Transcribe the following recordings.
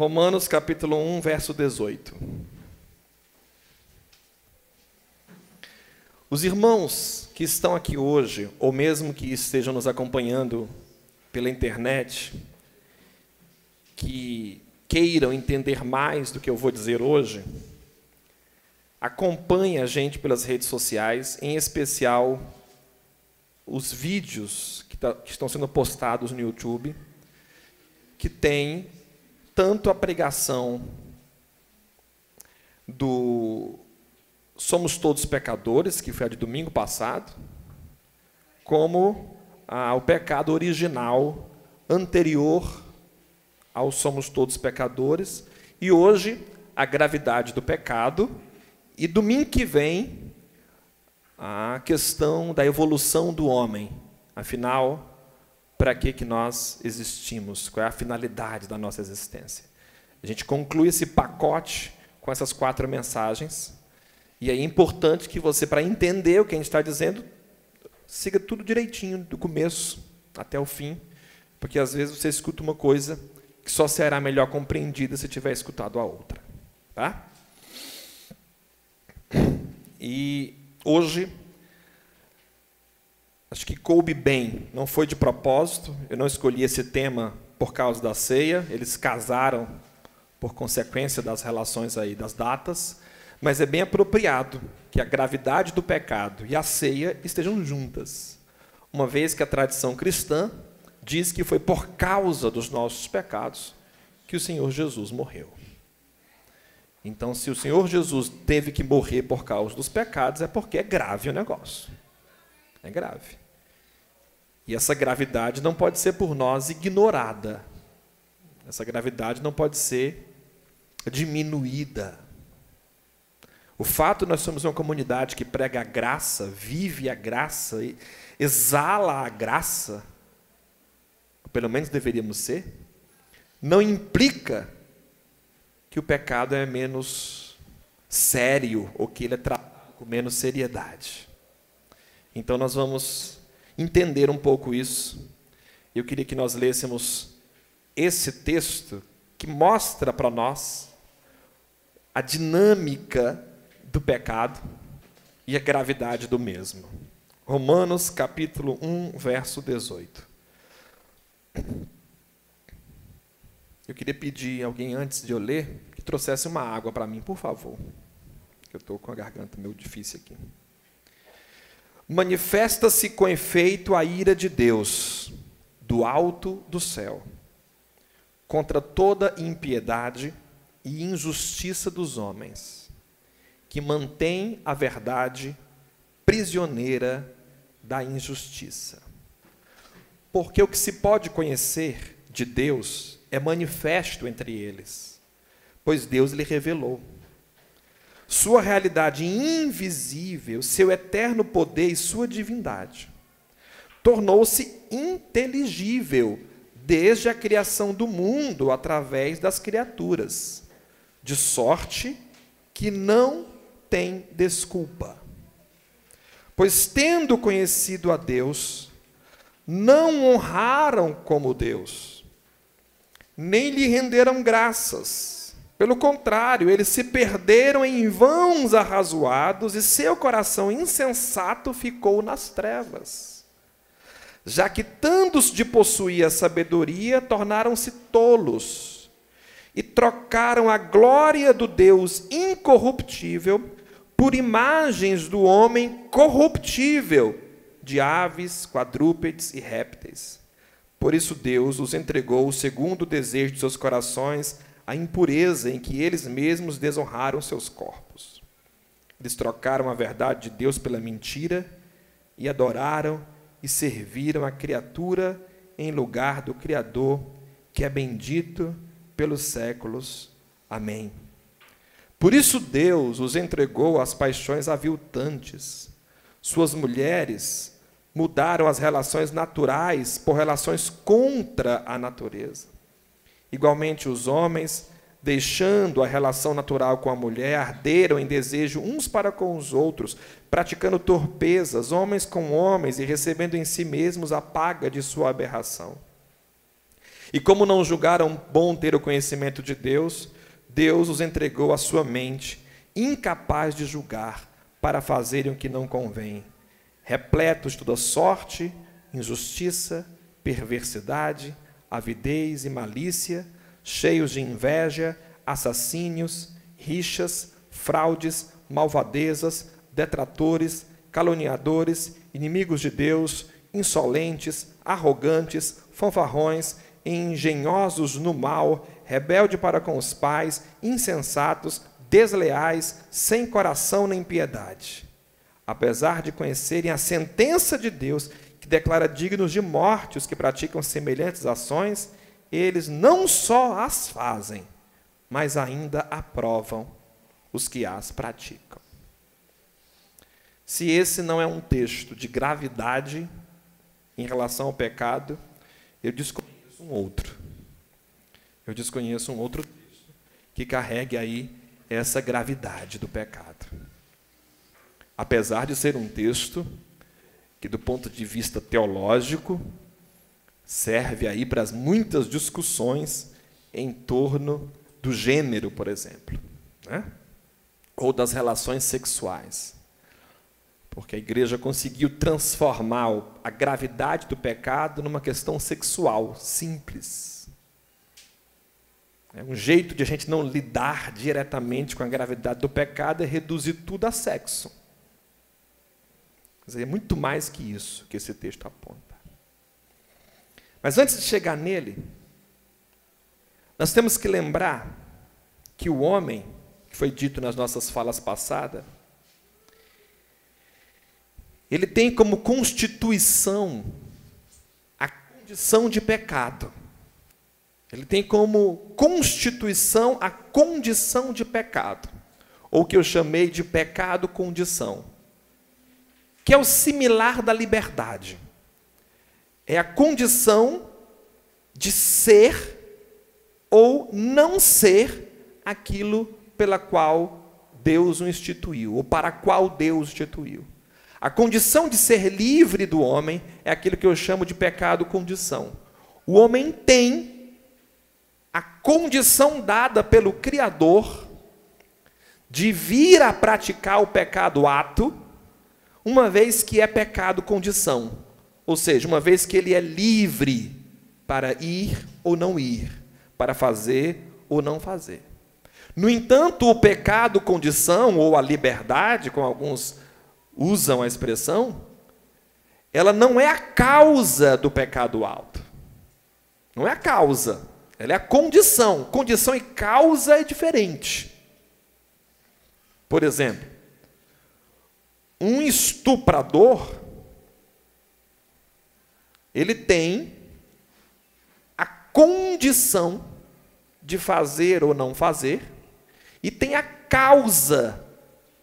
Romanos capítulo 1, verso 18. Os irmãos que estão aqui hoje, ou mesmo que estejam nos acompanhando pela internet, que queiram entender mais do que eu vou dizer hoje, acompanhem a gente pelas redes sociais, em especial os vídeos que estão sendo postados no YouTube, que tem tanto a pregação do Somos Todos Pecadores, que foi a de domingo passado, como o pecado original, anterior ao Somos Todos Pecadores, e hoje a gravidade do pecado, e domingo que vem a questão da evolução do homem. Afinal, para que nós existimos? Qual é a finalidade da nossa existência? A gente conclui esse pacote com essas 4 mensagens, e é importante que você, para entender o que a gente está dizendo, siga tudo direitinho, do começo até o fim, porque às vezes você escuta uma coisa que só será melhor compreendida se tiver escutado a outra. Tá? E hoje, acho que coube bem, não foi de propósito, eu não escolhi esse tema por causa da ceia, eles casaram por consequência das relações aí, das datas, mas é bem apropriado que a gravidade do pecado e a ceia estejam juntas, uma vez que a tradição cristã diz que foi por causa dos nossos pecados que o Senhor Jesus morreu. Então, se o Senhor Jesus teve que morrer por causa dos pecados, é porque é grave o negócio. É grave. E essa gravidade não pode ser por nós ignorada. Essa gravidade não pode ser diminuída. O fato de nós somos uma comunidade que prega a graça, vive a graça, exala a graça, pelo menos deveríamos ser, não implica que o pecado é menos sério ou que ele é tratado com menos seriedade. Então nós vamos entender um pouco isso. Eu queria que nós lêssemos esse texto que mostra para nós a dinâmica do pecado e a gravidade do mesmo. Romanos capítulo 1, verso 18. Eu queria pedir a alguém, antes de eu ler, que trouxesse uma água para mim, por favor. Eu estou com a garganta meio difícil aqui. Manifesta-se com efeito a ira de Deus, do alto do céu, contra toda impiedade e injustiça dos homens, que mantém a verdade prisioneira da injustiça. Porque o que se pode conhecer de Deus é manifesto entre eles, pois Deus lhe revelou. Sua realidade invisível, seu eterno poder e sua divindade, tornou-se inteligível desde a criação do mundo através das criaturas, de sorte que não tem desculpa. Pois, tendo conhecido a Deus, não honraram como Deus, nem lhe renderam graças. Pelo contrário, eles se perderam em vãos arrazoados e seu coração insensato ficou nas trevas. Já que tantos de possuir a sabedoria, tornaram-se tolos e trocaram a glória do Deus incorruptível por imagens do homem corruptível, de aves, quadrúpedes e répteis. Por isso Deus os entregou, segundo o desejo de seus corações, a impureza em que eles mesmos desonraram seus corpos. Eles trocaram a verdade de Deus pela mentira e adoraram e serviram a criatura em lugar do Criador, que é bendito pelos séculos. Amém. Por isso Deus os entregou às paixões aviltantes. Suas mulheres mudaram as relações naturais por relações contra a natureza. Igualmente, os homens, deixando a relação natural com a mulher, arderam em desejo uns para com os outros, praticando torpezas, homens com homens, e recebendo em si mesmos a paga de sua aberração. E como não julgaram bom ter o conhecimento de Deus, Deus os entregou à sua mente, incapaz de julgar, para fazerem o que não convém, repletos de toda sorte, injustiça, perversidade, avidez e malícia, cheios de inveja, assassínios, rixas, fraudes, malvadezas, detratores, caluniadores, inimigos de Deus, insolentes, arrogantes, fanfarrões, engenhosos no mal, rebelde para com os pais, insensatos, desleais, sem coração nem piedade. Apesar de conhecerem a sentença de Deus, que declara dignos de morte os que praticam semelhantes ações, eles não só as fazem, mas ainda aprovam os que as praticam. Se esse não é um texto de gravidade em relação ao pecado, eu desconheço um outro. Eu desconheço um outro texto que carregue aí essa gravidade do pecado. Apesar de ser um texto que, do ponto de vista teológico, serve aí para as muitas discussões em torno do gênero, por exemplo, né? Ou das relações sexuais. Porque a igreja conseguiu transformar a gravidade do pecado numa questão sexual, simples. Um jeito de a gente não lidar diretamente com a gravidade do pecado é reduzir tudo a sexo. Quer dizer, é muito mais que isso que esse texto aponta. Mas antes de chegar nele, nós temos que lembrar que o homem, que foi dito nas nossas falas passadas, ele tem como constituição a condição de pecado. Ele tem como constituição a condição de pecado, ou que eu chamei de pecado-condição, que é o similar da liberdade. É a condição de ser ou não ser aquilo pela qual Deus o instituiu, ou para a qual Deus o instituiu. A condição de ser livre do homem é aquilo que eu chamo de pecado-condição. O homem tem a condição dada pelo Criador de vir a praticar o pecado-ato, uma vez que é pecado-condição. Ou seja, uma vez que ele é livre para ir ou não ir, para fazer ou não fazer. No entanto, o pecado-condição, ou a liberdade, como alguns usam a expressão, ela não é a causa do pecado-ato. Não é a causa, ela é a condição. Condição e causa é diferente. Por exemplo, um estuprador, ele tem a condição de fazer ou não fazer, e tem a causa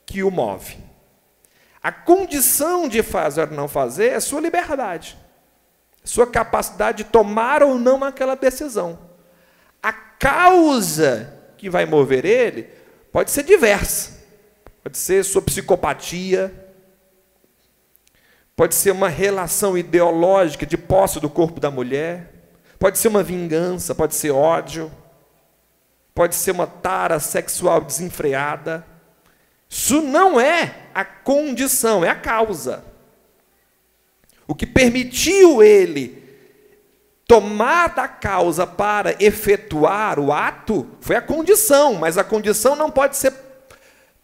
que o move. A condição de fazer ou não fazer é sua liberdade, sua capacidade de tomar ou não aquela decisão. A causa que vai mover ele pode ser diversa. Pode ser sua psicopatia, pode ser uma relação ideológica de posse do corpo da mulher, pode ser uma vingança, pode ser ódio, pode ser uma tara sexual desenfreada. Isso não é a condição, é a causa. O que permitiu ele tomar da causa para efetuar o ato foi a condição, mas a condição não pode ser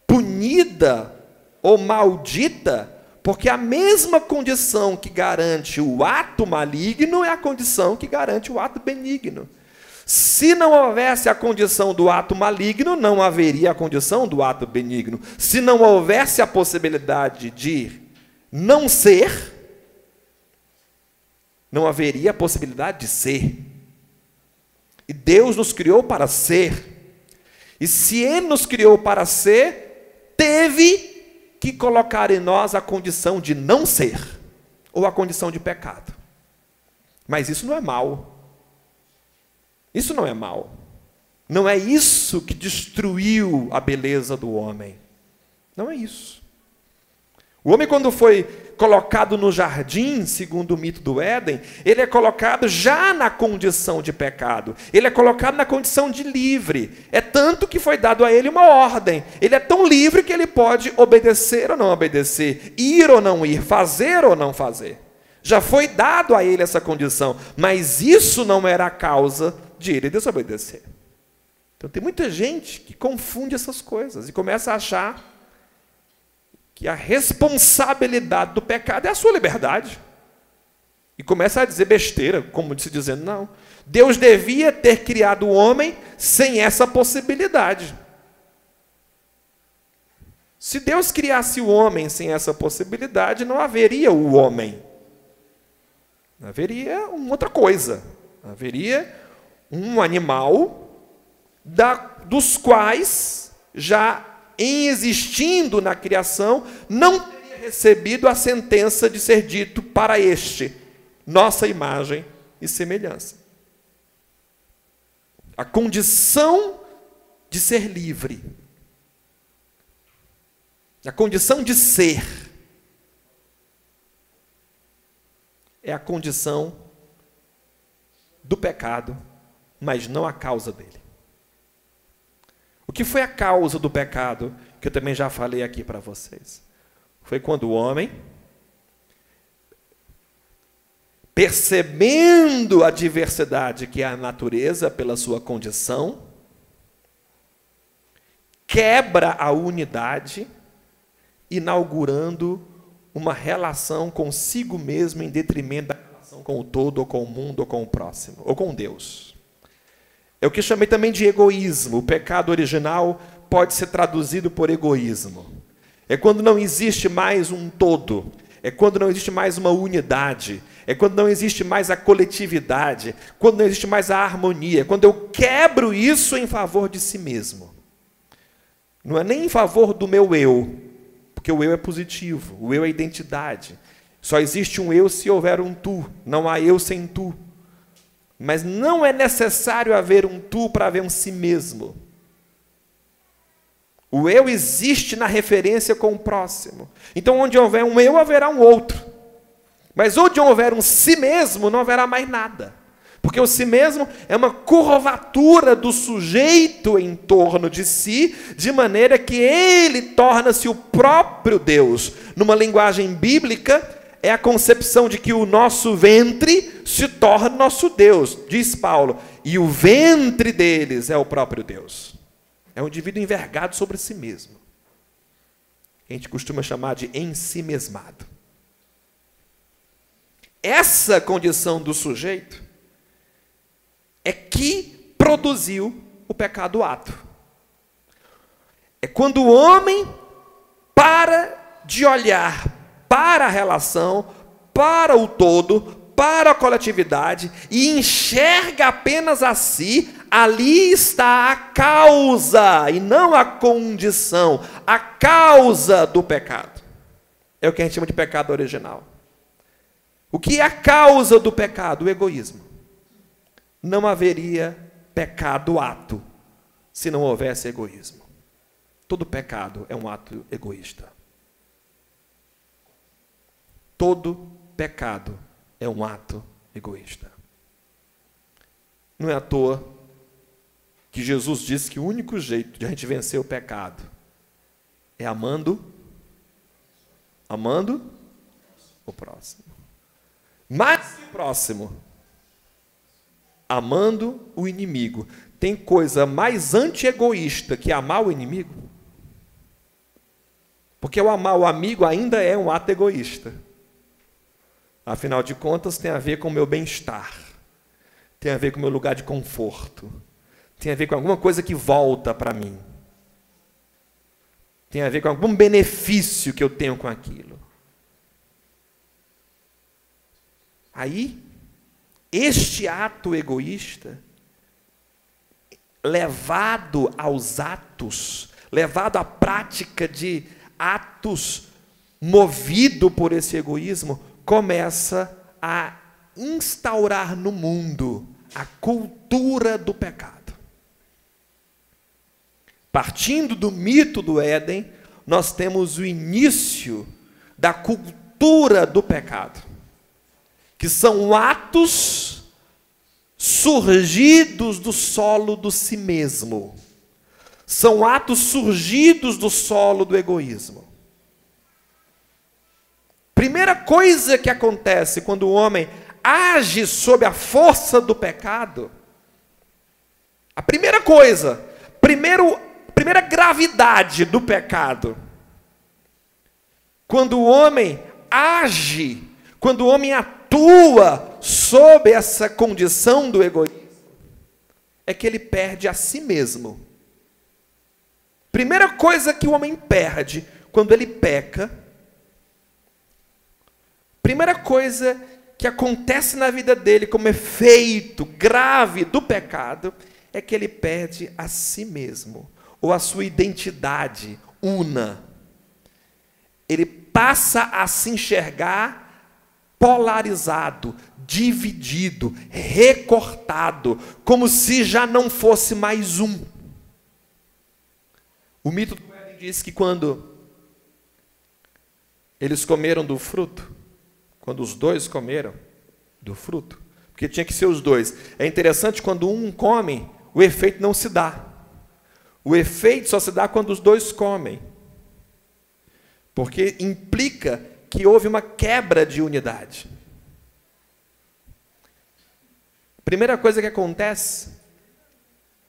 punida ou maldita, porque a mesma condição que garante o ato maligno é a condição que garante o ato benigno. Se não houvesse a condição do ato maligno, não haveria a condição do ato benigno. Se não houvesse a possibilidade de não ser, não haveria a possibilidade de ser. E Deus nos criou para ser. E se Ele nos criou para ser, teve que colocar em nós a condição de não ser, ou a condição de pecado. Mas isso não é mal. Isso não é mal. Não é isso que destruiu a beleza do homem. Não é isso. O homem, quando foi colocado no jardim, segundo o mito do Éden, ele é colocado já na condição de pecado. Ele é colocado na condição de livre. É tanto que foi dado a ele uma ordem. Ele é tão livre que ele pode obedecer ou não obedecer, ir ou não ir, fazer ou não fazer. Já foi dado a ele essa condição, mas isso não era a causa de ele desobedecer. Então tem muita gente que confunde essas coisas e começa a achar que a responsabilidade do pecado é a sua liberdade. E começa a dizer besteira, como se dizendo, não, Deus devia ter criado o homem sem essa possibilidade. Se Deus criasse o homem sem essa possibilidade, não haveria o homem. Haveria uma outra coisa. Haveria um animal dos quais, já em existindo na criação, não teria recebido a sentença de ser dito para este, nossa imagem e semelhança. A condição de ser livre, a condição de ser, é a condição do pecado, mas não a causa dele. O que foi a causa do pecado, que eu também já falei aqui para vocês? Foi quando o homem, percebendo a diversidade que é a natureza pela sua condição, quebra a unidade, inaugurando uma relação consigo mesmo em detrimento da relação com o todo, ou com o mundo, ou com o próximo, ou com Deus. É o que chamei também de egoísmo. O pecado original pode ser traduzido por egoísmo. É quando não existe mais um todo. É quando não existe mais uma unidade. É quando não existe mais a coletividade. Quando não existe mais a harmonia. É quando eu quebro isso em favor de si mesmo. Não é nem em favor do meu eu, porque o eu é positivo. O eu é identidade. Só existe um eu se houver um tu. Não há eu sem tu. Mas não é necessário haver um tu para haver um si mesmo. O eu existe na referência com o próximo. Então, onde houver um eu, haverá um outro. Mas onde houver um si mesmo, não haverá mais nada. Porque o si mesmo é uma curvatura do sujeito em torno de si, de maneira que ele torna-se o próprio Deus. Numa linguagem bíblica, é a concepção de que o nosso ventre se torna nosso Deus, diz Paulo, e o ventre deles é o próprio Deus. É um indivíduo envergado sobre si mesmo. A gente costuma chamar de ensimesmado. Essa condição do sujeito é que produziu o pecado ato. É quando o homem para de olhar para a relação, para o todo, para a coletividade, e enxerga apenas a si, ali está a causa, e não a condição, a causa do pecado. É o que a gente chama de pecado original. O que é a causa do pecado? O egoísmo. Não haveria pecado ato, se não houvesse egoísmo. Todo pecado é um ato egoísta. Todo pecado é um ato egoísta. Não é à toa que Jesus disse que o único jeito de a gente vencer o pecado é amando o próximo. Mais que o próximo, amando o inimigo. Tem coisa mais anti-egoísta que amar o inimigo? Porque o amar o amigo ainda é um ato egoísta. Afinal de contas, tem a ver com o meu bem-estar, tem a ver com o meu lugar de conforto, tem a ver com alguma coisa que volta para mim, tem a ver com algum benefício que eu tenho com aquilo. Aí, este ato egoísta, levado aos atos, levado à prática de atos movido por esse egoísmo, começa a instaurar no mundo a cultura do pecado. Partindo do mito do Éden, nós temos o início da cultura estrutura do pecado, que são atos surgidos do solo do si mesmo. São atos surgidos do solo do egoísmo. Primeira coisa que acontece quando o homem age sob a força do pecado, a primeira coisa, primeira gravidade do pecado, quando o homem age, quando o homem atua sob essa condição do egoísmo, é que ele perde a si mesmo. Primeira coisa que o homem perde quando ele peca, primeira coisa que acontece na vida dele como efeito grave do pecado, é que ele perde a si mesmo, ou a sua identidade una. Ele passa a se enxergar polarizado, dividido, recortado, como se já não fosse mais um. O mito do Éden diz que quando eles comeram do fruto, quando os dois comeram do fruto, porque tinha que ser os dois. É interessante, quando um come, o efeito não se dá. O efeito só se dá quando os dois comem. Porque implica que houve uma quebra de unidade. Primeira coisa que acontece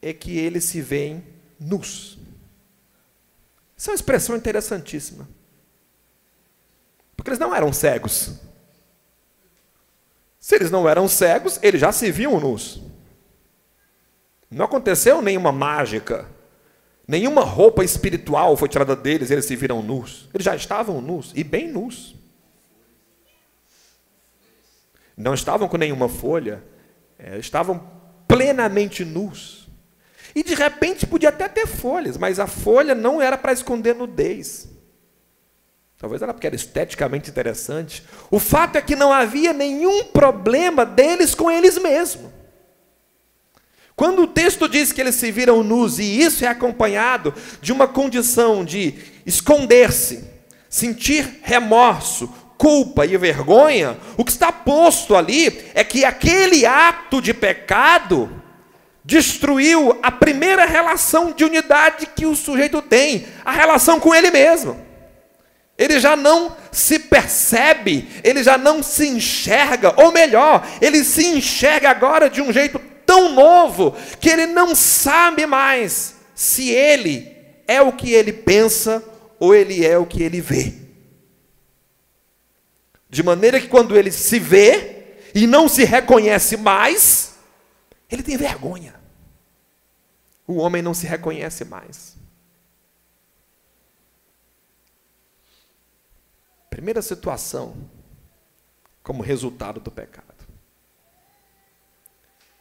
é que eles se veem nus. Isso é uma expressão interessantíssima. Porque eles não eram cegos. Se eles não eram cegos, eles já se viam nus. Não aconteceu nenhuma mágica, nenhuma roupa espiritual foi tirada deles, eles se viram nus. Eles já estavam nus, e bem nus. Não estavam com nenhuma folha, estavam plenamente nus. E de repente podia até ter folhas, mas a folha não era para esconder nudez. Talvez era porque era esteticamente interessante. O fato é que não havia nenhum problema deles com eles mesmos. Quando o texto diz que eles se viram nus, e isso é acompanhado de uma condição de esconder-se, sentir remorso, culpa e vergonha, o que está posto ali é que aquele ato de pecado destruiu a primeira relação de unidade que o sujeito tem, a relação com ele mesmo. Ele já não se percebe, ele já não se enxerga, ou melhor, ele se enxerga agora de um jeito tão novo, que ele não sabe mais se ele é o que ele pensa, ou ele é o que ele vê. De maneira que quando ele se vê, e não se reconhece mais, ele tem vergonha. O homem não se reconhece mais. Primeira situação, como resultado do pecado.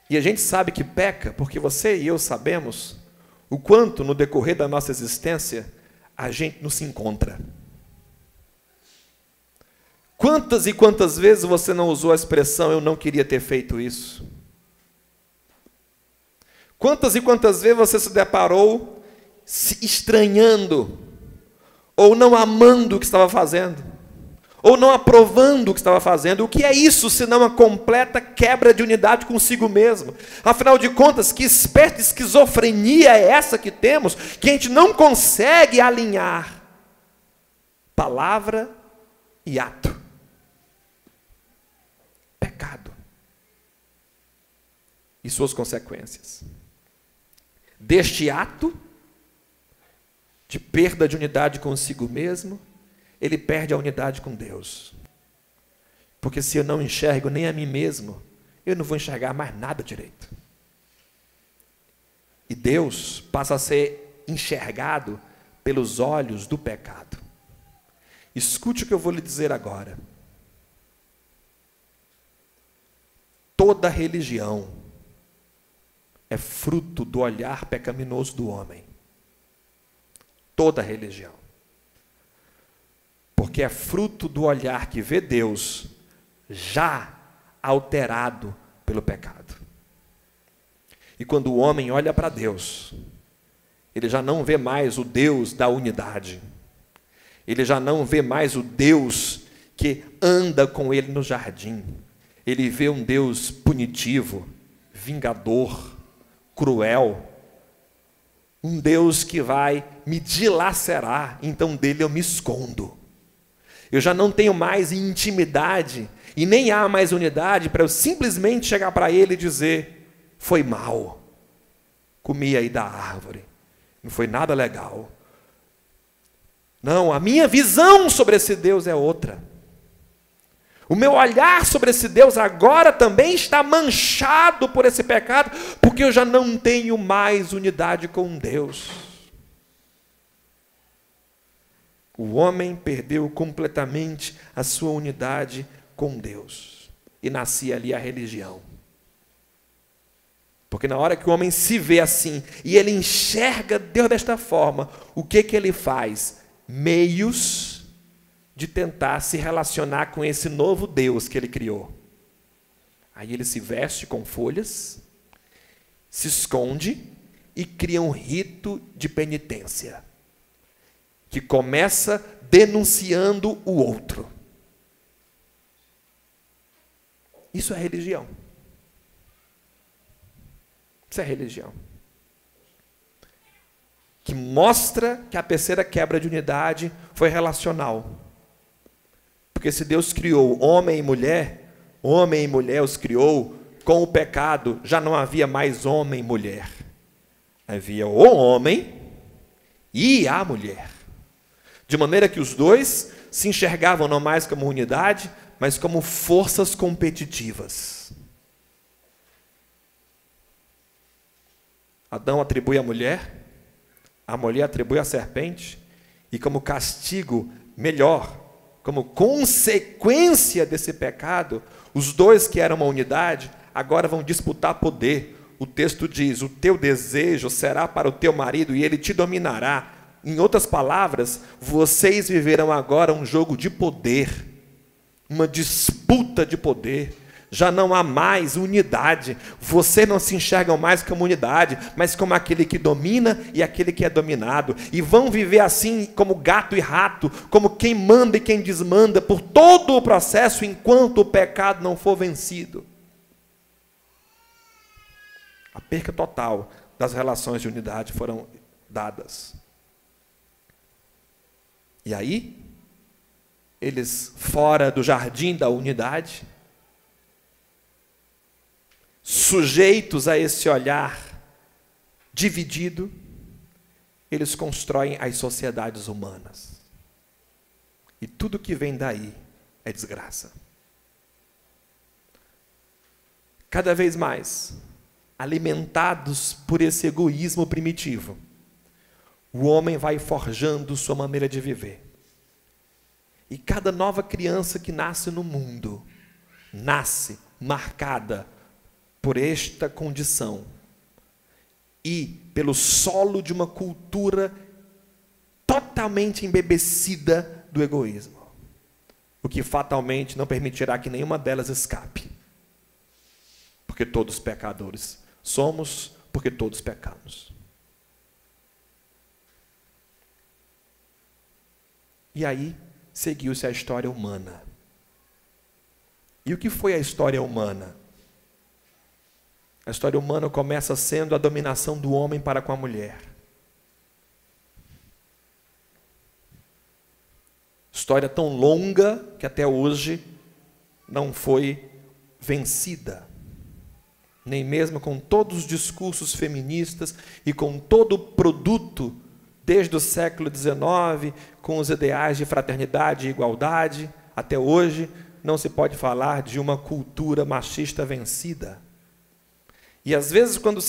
E a gente sabe que peca, porque você e eu sabemos o quanto no decorrer da nossa existência a gente não se encontra. Quantas e quantas vezes você não usou a expressão "eu não queria ter feito isso"? Quantas e quantas vezes você se deparou se estranhando, ou não amando o que estava fazendo, ou não aprovando o que estava fazendo? O que é isso senão uma completa quebra de unidade consigo mesmo? Afinal de contas, que espécie de esquizofrenia é essa que temos, que a gente não consegue alinhar palavra e ato? Pecado e suas consequências. Deste ato de perda de unidade consigo mesmo, ele perde a unidade com Deus. Porque se eu não enxergo nem a mim mesmo, eu não vou enxergar mais nada direito. E Deus passa a ser enxergado pelos olhos do pecado. Escute o que eu vou lhe dizer agora. Toda religião é fruto do olhar pecaminoso do homem. Toda religião. Porque é fruto do olhar que vê Deus já alterado pelo pecado. E quando o homem olha para Deus, ele já não vê mais o Deus da unidade. Ele já não vê mais o Deus que anda com ele no jardim. Ele vê um Deus punitivo, vingador, cruel, um Deus que vai me dilacerar, então dele eu me escondo. Eu já não tenho mais intimidade, e nem há mais unidade para eu simplesmente chegar para ele e dizer, foi mal, comi aí da árvore, não foi nada legal. Não, a minha visão sobre esse Deus é outra. O meu olhar sobre esse Deus agora também está manchado por esse pecado, porque eu já não tenho mais unidade com Deus. O homem perdeu completamente a sua unidade com Deus. E nascia ali a religião. Porque na hora que o homem se vê assim, e ele enxerga Deus desta forma, o que ele faz? Meios de tentar se relacionar com esse novo Deus que ele criou. Aí ele se veste com folhas, se esconde e cria um rito de penitência, que começa denunciando o outro. Isso é religião. Isso é religião. Que mostra que a terceira quebra de unidade foi relacional. Porque se Deus criou homem e mulher os criou, com o pecado já não havia mais homem e mulher. Havia o homem e a mulher. De maneira que os dois se enxergavam não mais como unidade, mas como forças competitivas. Adão atribui à mulher, a mulher atribui à serpente, e como castigo melhor, como consequência desse pecado, os dois que eram uma unidade, agora vão disputar poder. O texto diz, o teu desejo será para o teu marido e ele te dominará. Em outras palavras, vocês viverão agora um jogo de poder, uma disputa de poder. Já não há mais unidade. Vocês não se enxergam mais como unidade, mas como aquele que domina e aquele que é dominado. E vão viver assim como gato e rato, como quem manda e quem desmanda, por todo o processo, enquanto o pecado não for vencido. A perca total das relações de unidade foram dadas. E aí, eles fora do jardim da unidade, sujeitos a esse olhar dividido, eles constroem as sociedades humanas. E tudo que vem daí é desgraça. Cada vez mais, alimentados por esse egoísmo primitivo, o homem vai forjando sua maneira de viver. E cada nova criança que nasce no mundo, nasce marcada por esta condição e pelo solo de uma cultura totalmente embebecida do egoísmo, o que fatalmente não permitirá que nenhuma delas escape, porque todos pecadores somos, porque todos pecamos. E aí seguiu-se a história humana. E o que foi a história humana? A história humana começa sendo a dominação do homem para com a mulher. História tão longa que até hoje não foi vencida. Nem mesmo com todos os discursos feministas e com todo o produto, desde o século XIX, com os ideais de fraternidade e igualdade, até hoje não se pode falar de uma cultura machista vencida. E às vezes quando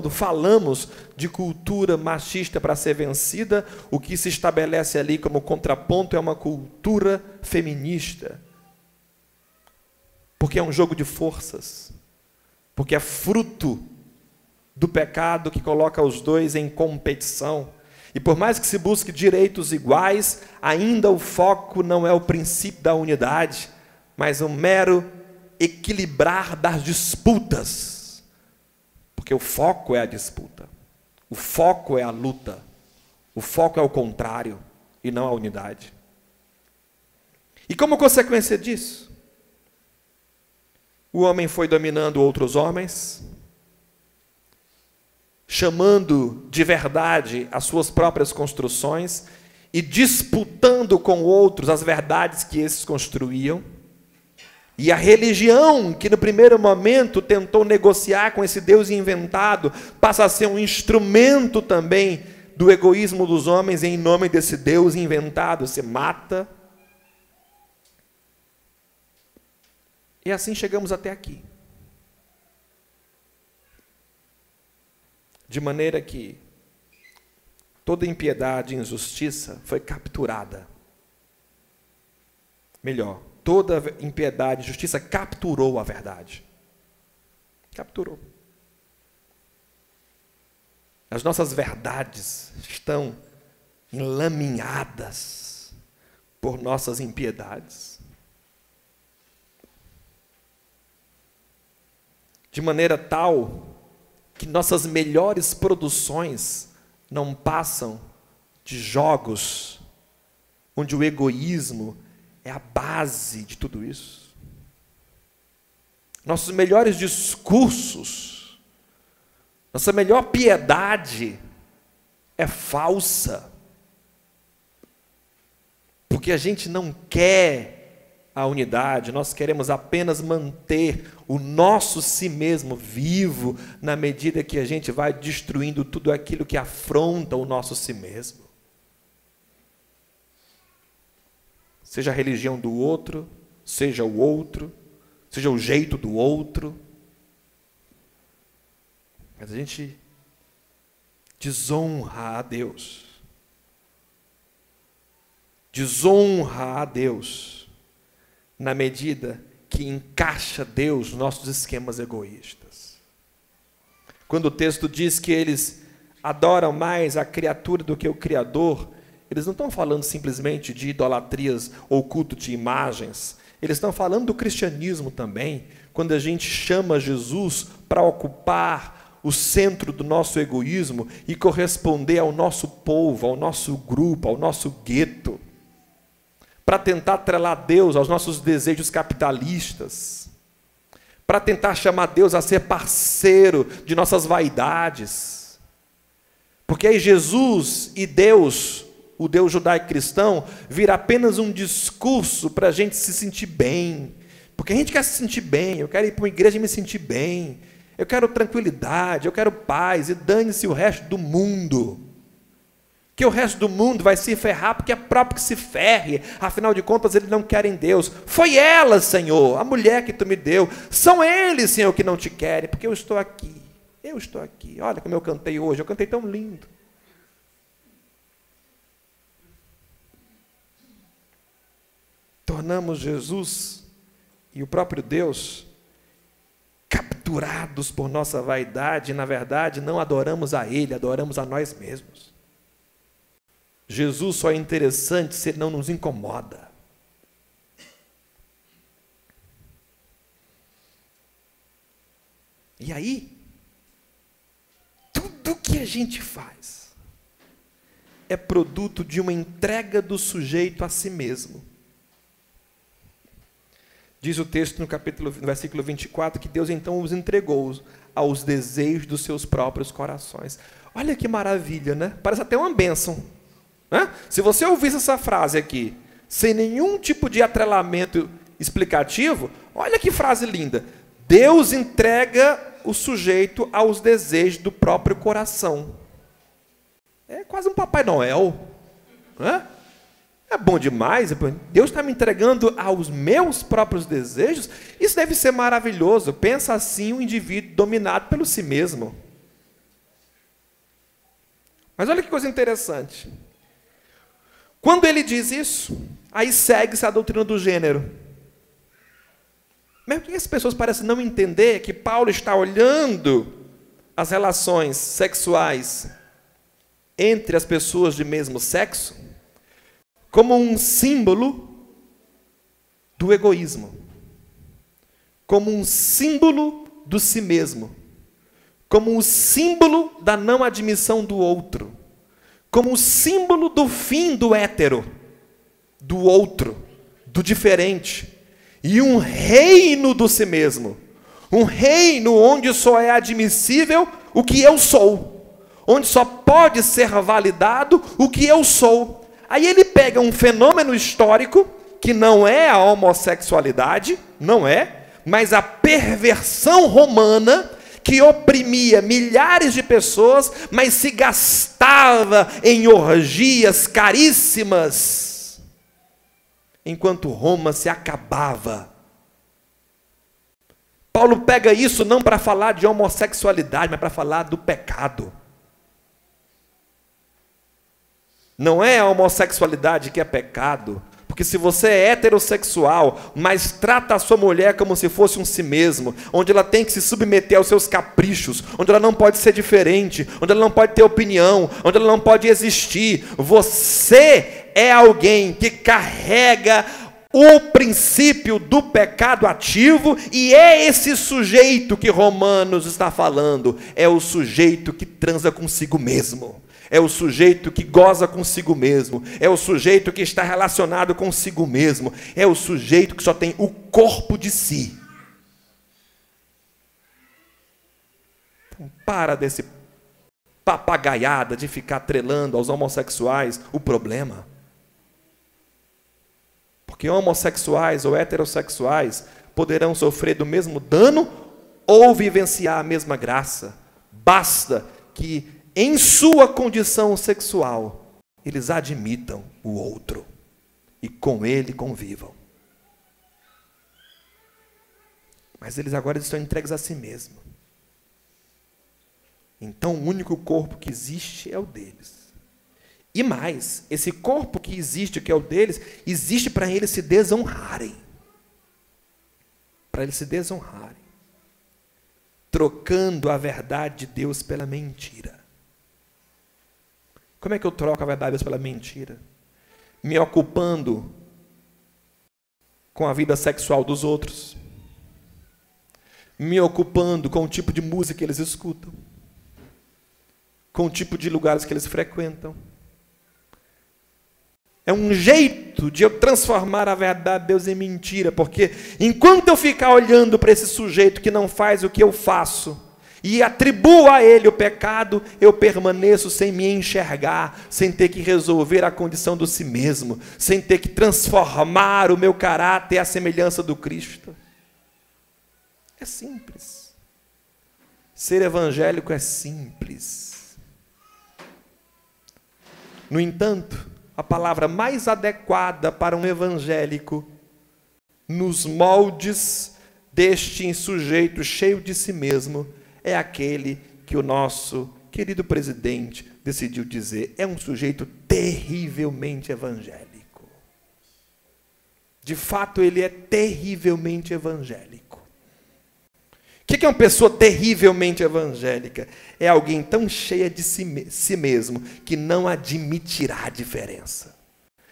falamos de cultura machista para ser vencida, o que se estabelece ali como contraponto é uma cultura feminista. Porque é um jogo de forças. Porque é fruto do pecado que coloca os dois em competição. E por mais que se busque direitos iguais, ainda o foco não é o princípio da unidade, mas um mero equilibrar das disputas, porque o foco é a disputa, o foco é a luta, o foco é o contrário e não a unidade. E como consequência disso, o homem foi dominando outros homens, chamando de verdade as suas próprias construções e disputando com outros as verdades que esses construíam. E a religião, que no primeiro momento tentou negociar com esse Deus inventado, passa a ser um instrumento também do egoísmo dos homens em nome desse Deus inventado. Se mata. E assim chegamos até aqui. De maneira que toda impiedade e injustiça foi capturada. Melhor, toda impiedade e injustiça capturou a verdade. Capturou. As nossas verdades estão enlameadas por nossas impiedades. De maneira tal que nossas melhores produções não passam de jogos onde o egoísmo é a base de tudo isso. Nossos melhores discursos, nossa melhor piedade é falsa. Porque a gente não quer a unidade, nós queremos apenas manter o nosso si mesmo vivo, na medida que a gente vai destruindo tudo aquilo que afronta o nosso si mesmo. Seja a religião do outro, seja o outro, seja o jeito do outro. Mas a gente desonra a Deus. Desonra a Deus na medida que encaixa Deus nos nossos esquemas egoístas. Quando o texto diz que eles adoram mais a criatura do que o Criador, eles não estão falando simplesmente de idolatrias ou culto de imagens. Eles estão falando do cristianismo também, quando a gente chama Jesus para ocupar o centro do nosso egoísmo e corresponder ao nosso povo, ao nosso grupo, ao nosso gueto, para tentar atrelar Deus aos nossos desejos capitalistas, para tentar chamar Deus a ser parceiro de nossas vaidades. Porque aí Jesus e Deus, o Deus judaico-cristão, vira apenas um discurso para a gente se sentir bem. Porque a gente quer se sentir bem, eu quero ir para uma igreja e me sentir bem, eu quero tranquilidade, eu quero paz, e dane-se o resto do mundo. Que o resto do mundo vai se ferrar, porque é próprio que se ferre, afinal de contas eles não querem Deus. Foi ela, Senhor, a mulher que tu me deu, são eles, Senhor, que não te querem, porque eu estou aqui, olha como eu cantei hoje, eu cantei tão lindo. Tornamos Jesus e o próprio Deus capturados por nossa vaidade, e na verdade não adoramos a Ele, adoramos a nós mesmos. Jesus só é interessante se Ele não nos incomoda. E aí, tudo que a gente faz é produto de uma entrega do sujeito a si mesmo. Diz o texto no versículo 24, que Deus então os entregou aos desejos dos seus próprios corações. Olha que maravilha, né? Parece até uma bênção. Se você ouvisse essa frase aqui, sem nenhum tipo de atrelamento explicativo, olha que frase linda. Deus entrega o sujeito aos desejos do próprio coração. É quase um Papai Noel. É bom demais. Deus está me entregando aos meus próprios desejos. Isso deve ser maravilhoso. Pensa assim um indivíduo dominado pelo si mesmo. Mas olha que coisa interessante. Quando ele diz isso, aí segue-se a doutrina do gênero. Mas o que as pessoas parecem não entender é que Paulo está olhando as relações sexuais entre as pessoas de mesmo sexo como um símbolo do egoísmo, como um símbolo do si mesmo, como um símbolo da não admissão do outro, como um símbolo do fim do hétero, do outro, do diferente, e um reino do si mesmo. Um reino onde só é admissível o que eu sou, onde só pode ser validado o que eu sou. Aí ele pega um fenômeno histórico, que não é a homossexualidade, não é, mas a perversão romana, que oprimia milhares de pessoas, mas se gastava em orgias caríssimas, enquanto Roma se acabava. Paulo pega isso não para falar de homossexualidade, mas para falar do pecado. Não é a homossexualidade que é pecado, porque se você é heterossexual, mas trata a sua mulher como se fosse um si mesmo, onde ela tem que se submeter aos seus caprichos, onde ela não pode ser diferente, onde ela não pode ter opinião, onde ela não pode existir, você é alguém que carrega o princípio do pecado ativo, e é esse sujeito que Romanos está falando, é o sujeito que transa consigo mesmo, é o sujeito que goza consigo mesmo, é o sujeito que está relacionado consigo mesmo, é o sujeito que só tem o corpo de si. Então, para desse papagaiada de ficar atrelando aos homossexuais o problema. Porque homossexuais ou heterossexuais poderão sofrer do mesmo dano ou vivenciar a mesma graça. Basta que, em sua condição sexual, eles admitam o outro e com ele convivam. Mas eles agora estão entregues a si mesmos. Então o único corpo que existe é o deles. E mais, esse corpo que existe, que é o deles, existe para eles se desonrarem. Para eles se desonrarem. Trocando a verdade de Deus pela mentira. Como é que eu troco a verdade de Deus pela mentira? Me ocupando com a vida sexual dos outros. Me ocupando com o tipo de música que eles escutam. Com o tipo de lugares que eles frequentam. É um jeito de eu transformar a verdade de Deus em mentira, porque enquanto eu ficar olhando para esse sujeito que não faz o que eu faço, e atribuo a ele o pecado, eu permaneço sem me enxergar, sem ter que resolver a condição do si mesmo, sem ter que transformar o meu caráter à semelhança do Cristo. É simples. Ser evangélico é simples. No entanto, a palavra mais adequada para um evangélico, nos moldes deste sujeito cheio de si mesmo, é aquele que o nosso querido presidente decidiu dizer, é um sujeito terrivelmente evangélico. De fato, ele é terrivelmente evangélico. O que é uma pessoa terrivelmente evangélica? É alguém tão cheia de si mesmo que não admitirá a diferença.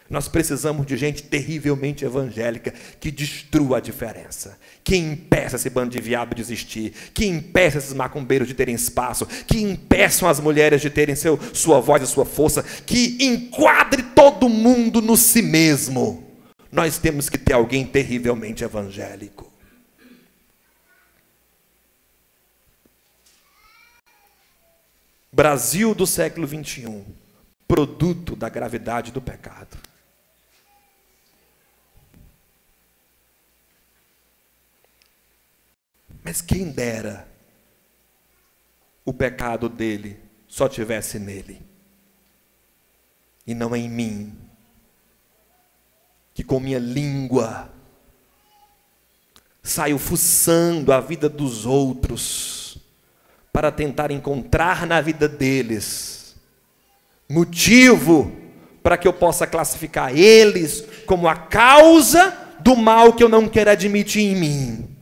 Nós precisamos de gente terrivelmente evangélica que destrua a diferença, que impeça esse bando de viado de existir, que impeça esses macumbeiros de terem espaço, que impeçam as mulheres de terem sua voz e sua força, que enquadre todo mundo no si mesmo. Nós temos que ter alguém terrivelmente evangélico. Brasil do século 21, produto da gravidade do pecado. Mas quem dera o pecado dele só tivesse nele, e não em mim, que com minha língua saio fuçando a vida dos outros, para tentar encontrar na vida deles motivo para que eu possa classificar eles como a causa do mal que eu não quero admitir em mim.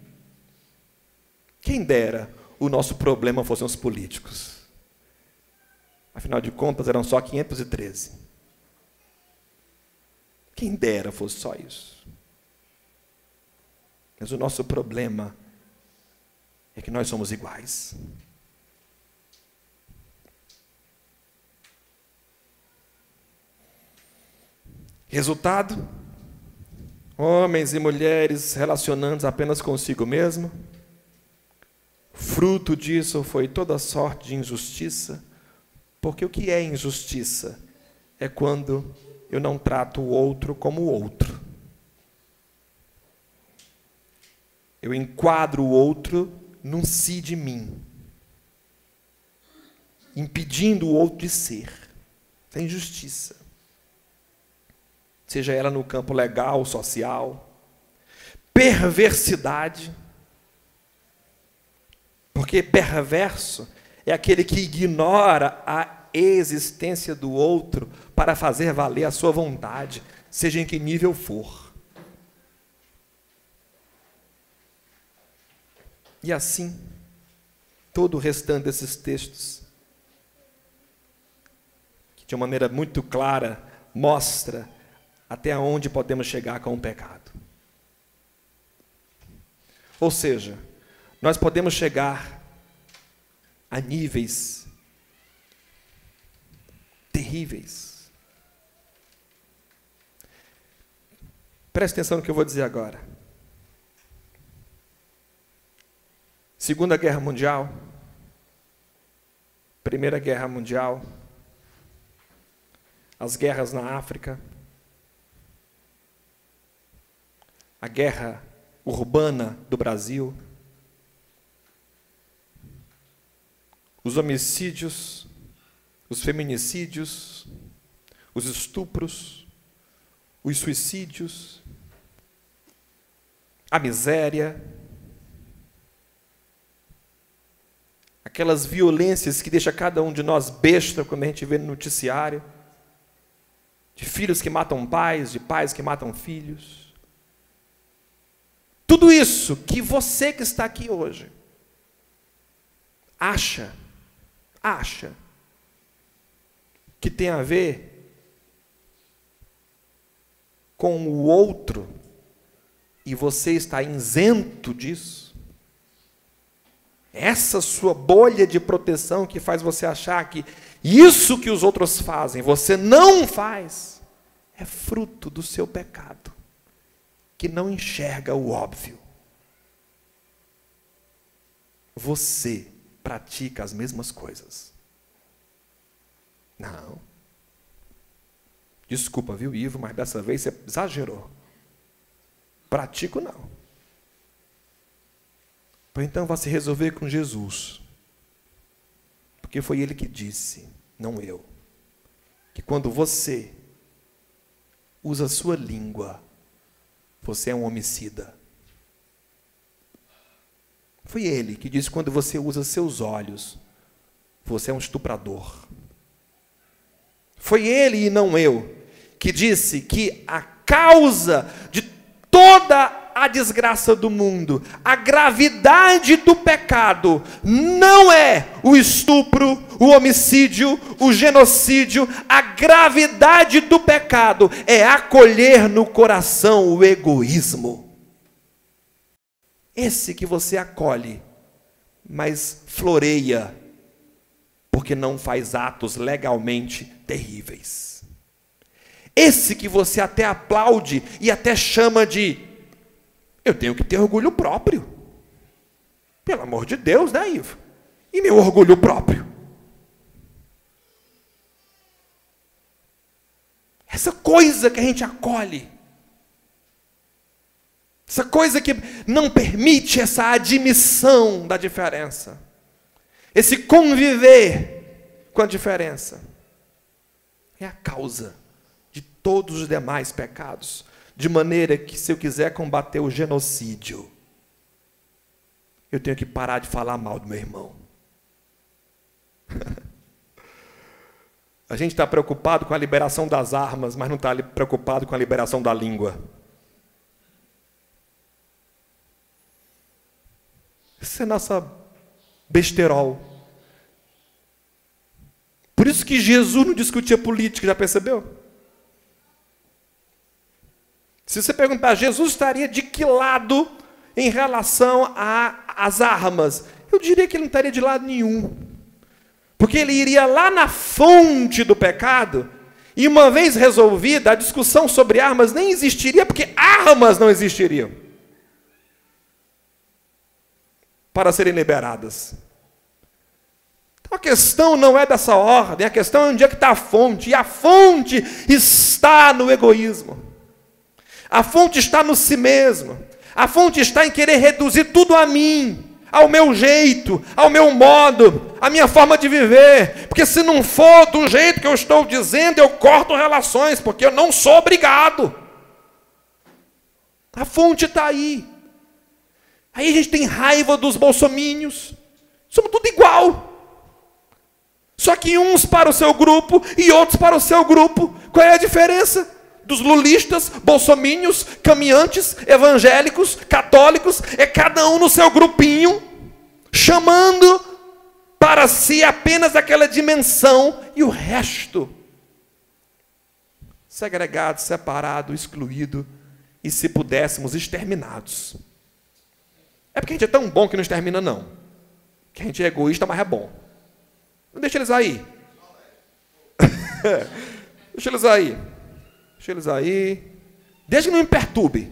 Quem dera o nosso problema fossem os políticos. Afinal de contas, eram só 513. Quem dera fosse só isso. Mas o nosso problema é que nós somos iguais. Resultado? Homens e mulheres relacionando apenas consigo mesmo. Fruto disso foi toda sorte de injustiça, porque o que é injustiça? É quando eu não trato o outro como o outro. Eu enquadro o outro num si de mim, impedindo o outro de ser. É injustiça. Seja ela no campo legal, social. Perversidade. Porque perverso é aquele que ignora a existência do outro para fazer valer a sua vontade, seja em que nível for. E assim, todo o restante desses textos, que de uma maneira muito clara mostra até onde podemos chegar com o pecado. Ou seja, nós podemos chegar a níveis terríveis. Preste atenção no que eu vou dizer agora. Segunda Guerra Mundial, Primeira Guerra Mundial, as guerras na África, a guerra urbana do Brasil, os homicídios, os feminicídios, os estupros, os suicídios, a miséria, aquelas violências que deixa cada um de nós besta quando a gente vê no noticiário, de filhos que matam pais, de pais que matam filhos. Tudo isso que você que está aqui hoje acha que tem a ver com o outro e você está isento disso, essa sua bolha de proteção que faz você achar que isso que os outros fazem, você não faz, é fruto do seu pecado, que não enxerga o óbvio. Você pratica as mesmas coisas. Não. Desculpa, viu, Ivo, mas dessa vez você exagerou. Pratico não. Pois então vai se resolver com Jesus. Porque foi Ele que disse, não eu, que quando você usa a sua língua, você é um homicida. Foi Ele que disse, quando você usa seus olhos, você é um estuprador. Foi Ele e não eu, que disse que a causa de toda a desgraça do mundo, a gravidade do pecado, não é o estupro, o homicídio, o genocídio. A gravidade do pecado é acolher no coração o egoísmo. Esse que você acolhe, mas floreia, porque não faz atos legalmente terríveis. Esse que você até aplaude e até chama de, eu tenho que ter orgulho próprio. Pelo amor de Deus, né, Ivo? E meu orgulho próprio? Essa coisa que a gente acolhe, essa coisa que não permite essa admissão da diferença, esse conviver com a diferença, é a causa de todos os demais pecados. De maneira que, se eu quiser combater o genocídio, eu tenho que parar de falar mal do meu irmão. A gente está preocupado com a liberação das armas, mas não está preocupado com a liberação da língua. Isso é nossa besterol. Por isso que Jesus não discutia política, já percebeu? Se você perguntar, Jesus estaria de que lado em relação às armas? Eu diria que ele não estaria de lado nenhum. Porque ele iria lá na fonte do pecado E uma vez resolvida, a discussão sobre armas nem existiria, porque armas não existiriam para serem liberadas. Então a questão não é dessa ordem, a questão é onde é que está a fonte, e a fonte está no egoísmo. A fonte está no si mesmo. A fonte está em querer reduzir tudo a mim, ao meu jeito, ao meu modo, à minha forma de viver. Porque se não for do jeito que eu estou dizendo, eu corto relações, porque eu não sou obrigado. A fonte está aí. Aí a gente tem raiva dos bolsomínios. Somos tudo igual. Só que uns para o seu grupo e outros para o seu grupo. Qual é a diferença? Dos lulistas, bolsomínios, caminhantes, evangélicos, católicos, é cada um no seu grupinho, chamando para si apenas aquela dimensão, e o resto, segregado, separado, excluído, e se pudéssemos, exterminados. É porque a gente é tão bom que não extermina não, que a gente é egoísta, mas é bom. Não deixa eles aí. Deixa eles aí. Deixa eles aí. Desde que não me perturbe.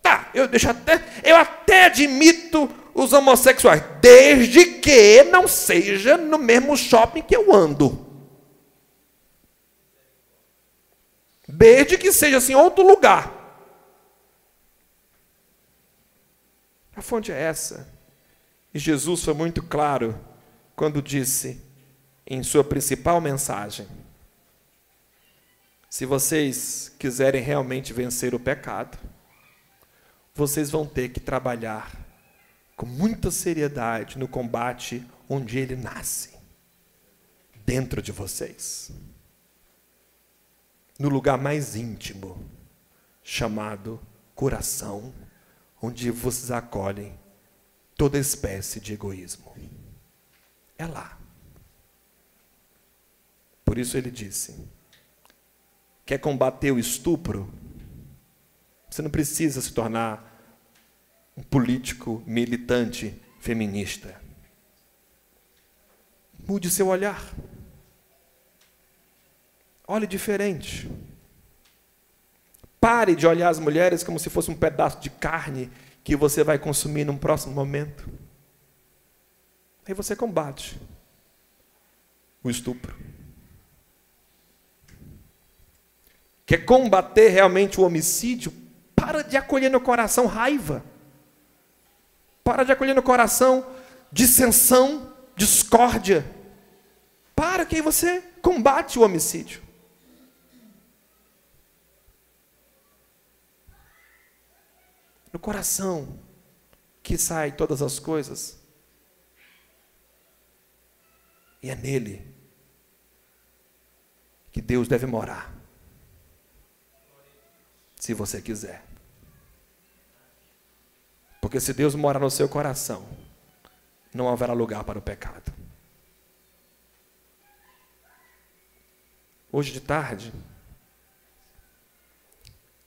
Tá, eu até admito os homossexuais, desde que não seja no mesmo shopping que eu ando. Desde que seja assim, outro lugar. A fonte é essa. E Jesus foi muito claro quando disse em sua principal mensagem: se vocês quiserem realmente vencer o pecado, vocês vão ter que trabalhar com muita seriedade no combate onde ele nasce, dentro de vocês, no lugar mais íntimo, chamado coração, onde vocês acolhem toda espécie de egoísmo. É lá. Por isso ele disse: quer combater o estupro? Você não precisa se tornar um político militante feminista. Mude seu olhar. Olhe diferente. Pare de olhar as mulheres como se fosse um pedaço de carne que você vai consumir num próximo momento. Aí você combate o estupro. Quer combater realmente o homicídio? Para de acolher no coração raiva. Para de acolher no coração dissensão, discórdia. Para, que aí você combate o homicídio. No coração que sai todas as coisas. E é nele que Deus deve morar. Se você quiser. Porque se Deus morar no seu coração, não haverá lugar para o pecado. Hoje de tarde,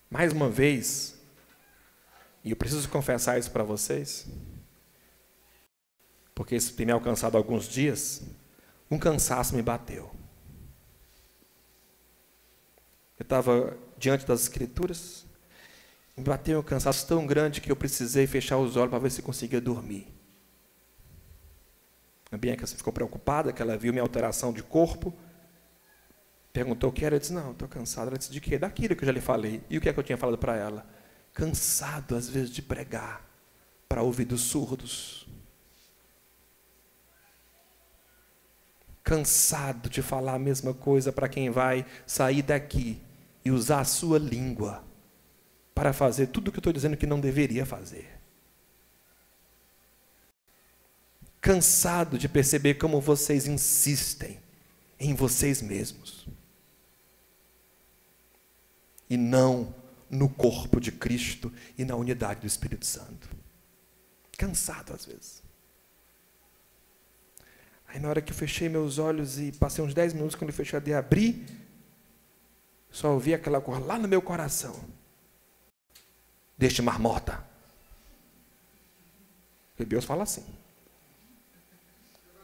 mais uma vez, e eu preciso confessar isso para vocês, porque isso tem me alcançado há alguns dias, um cansaço me bateu. Eu estava diante das Escrituras, me bateu um cansaço tão grande que eu precisei fechar os olhos para ver se conseguia dormir. A Bianca ficou preocupada, que ela viu minha alteração de corpo, perguntou o que era, eu disse: não, estou cansado. Ela disse: de quê? Daquilo que eu já lhe falei. E o que é que eu tinha falado para ela? Cansado, às vezes, de pregar para ouvidos surdos. Cansado de falar a mesma coisa para quem vai sair daqui e usar a sua língua para fazer tudo o que eu estou dizendo que não deveria fazer. Cansado de perceber como vocês insistem em vocês mesmos e não no corpo de Cristo e na unidade do Espírito Santo. Cansado às vezes. Aí na hora que eu fechei meus olhos e passei uns 10 minutos, quando eu fechei e abri, só ouvi aquela coisa lá no meu coração: deixe marmota. E Deus fala assim: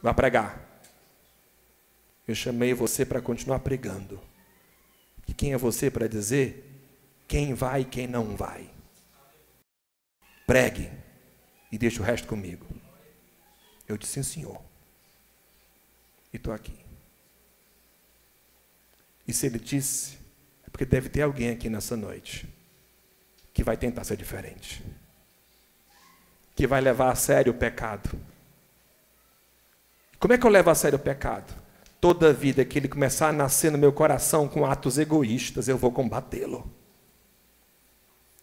vai pregar. Eu chamei você para continuar pregando, E quem é você para dizer quem vai e quem não vai? Pregue e deixe o resto comigo. Eu disse, sim, senhor. E estou aqui. E se ele disse, é porque deve ter alguém aqui nessa noite que vai tentar ser diferente, que vai levar a sério o pecado. Como é que eu levo a sério o pecado? Toda vida que ele começar a nascer no meu coração com atos egoístas, eu vou combatê-lo.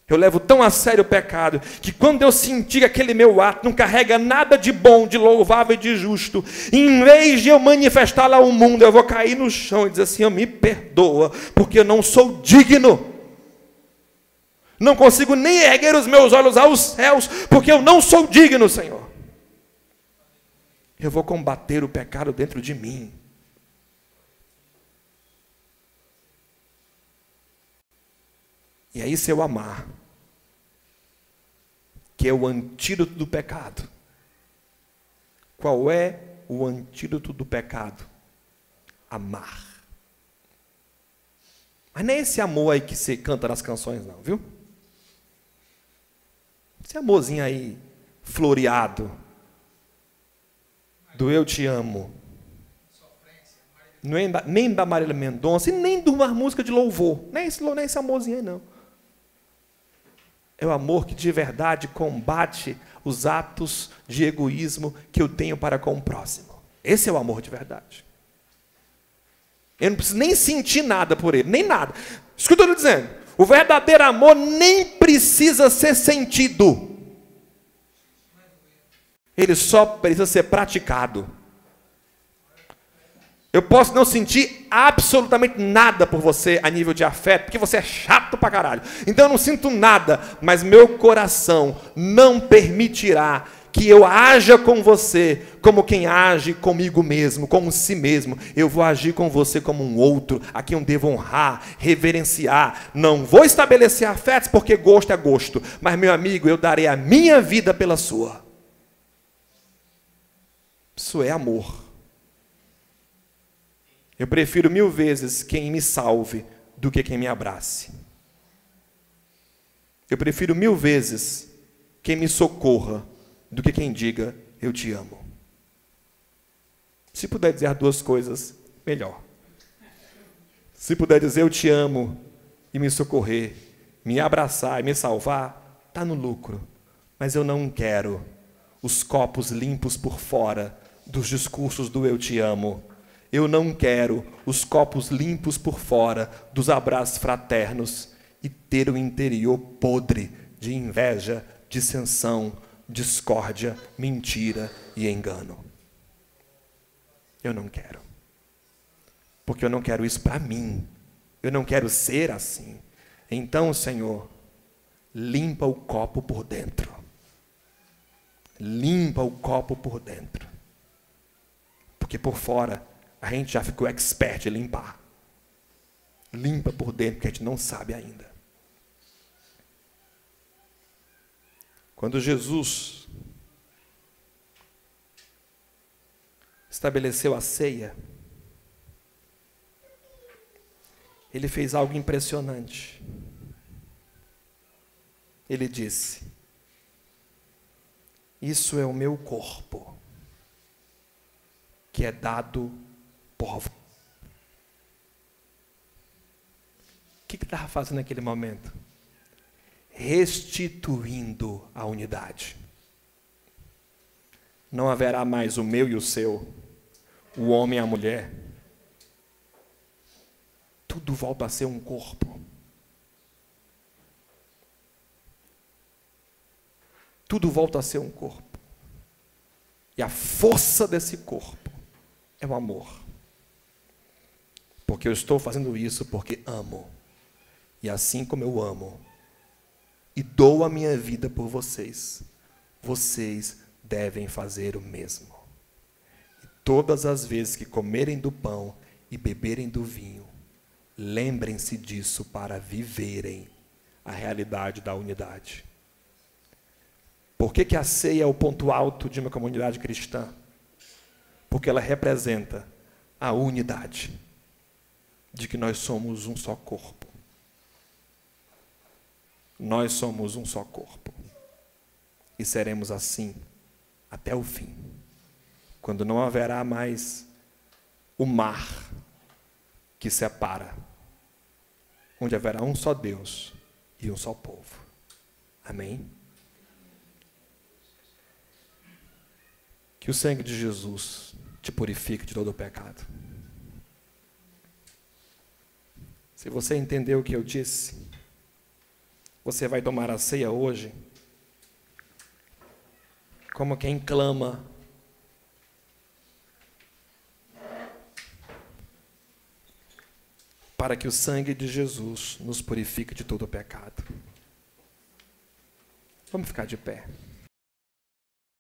Eu levo tão a sério o pecado, que quando eu sentir que aquele meu ato não carrega nada de bom, de louvável e de justo, em vez de eu manifestar lá ao mundo, eu vou cair no chão e dizer assim, me perdoa, porque eu não sou digno. Não consigo nem erguer os meus olhos aos céus, porque eu não sou digno, Senhor. Eu vou combater o pecado dentro de mim. E aí, se eu amar, que é o antídoto do pecado. Qual é o antídoto do pecado? Amar. Mas não é esse amor aí que você canta nas canções, não, viu? Esse amorzinho aí, floreado, do eu te amo. Não é nem da Marília Mendonça, e nem de uma música de louvor. Nem esse amorzinho aí, não. É o amor que de verdade combate os atos de egoísmo que eu tenho para com o próximo. Esse é o amor de verdade. Eu não preciso nem sentir nada por ele, nem nada. Escuta o que eu estou dizendo. O verdadeiro amor nem precisa ser sentido. Ele só precisa ser praticado. Eu posso não sentir absolutamente nada por você a nível de afeto, porque você é chato pra caralho. Então eu não sinto nada, mas meu coração não permitirá que eu haja com você como quem age comigo mesmo, como si mesmo. Eu vou agir com você como um outro, a quem eu devo honrar, reverenciar. Não vou estabelecer afetos, porque gosto é gosto. Mas, meu amigo, eu darei a minha vida pela sua. Isso é amor. Eu prefiro 1000 vezes quem me salve do que quem me abrace. Eu prefiro 1000 vezes quem me socorra do que quem diga, eu te amo. Se puder dizer as duas coisas, melhor. Se puder dizer, eu te amo, e me socorrer, me abraçar e me salvar, está no lucro. Mas eu não quero os copos limpos por fora dos discursos do eu te amo. Eu não quero os copos limpos por fora dos abraços fraternos e ter o interior podre de inveja, dissensão, discórdia, mentira e engano. Eu não quero. Porque eu não quero isso para mim. Eu não quero ser assim. Então, Senhor, limpa o copo por dentro. Limpa o copo por dentro. Porque por fora a gente já ficou expert em limpar. Limpa por dentro, porque a gente não sabe ainda. Quando Jesus estabeleceu a ceia, ele fez algo impressionante. Ele disse, isso é o meu corpo, que é dado por vós. O que ele estava fazendo naquele momento? Restituindo a unidade. Não haverá mais o meu e o seu, o homem e a mulher. Tudo volta a ser um corpo. Tudo volta a ser um corpo. E a força desse corpo é o amor. Porque eu estou fazendo isso porque amo. E assim como eu amo, e dou a minha vida por vocês, vocês devem fazer o mesmo. E todas as vezes que comerem do pão e beberem do vinho, lembrem-se disso para viverem a realidade da unidade. Por que a ceia é o ponto alto de uma comunidade cristã? Porque ela representa a unidade. de que nós somos um só corpo. Nós somos um só corpo. E seremos assim até o fim, quando não haverá mais o mar que separa, onde haverá um só Deus e um só povo. Amém? Que o sangue de Jesus te purifique de todo o pecado. Se você entendeu o que eu disse, você vai tomar a ceia hoje como quem clama para que o sangue de Jesus nos purifique de todo o pecado. Vamos ficar de pé.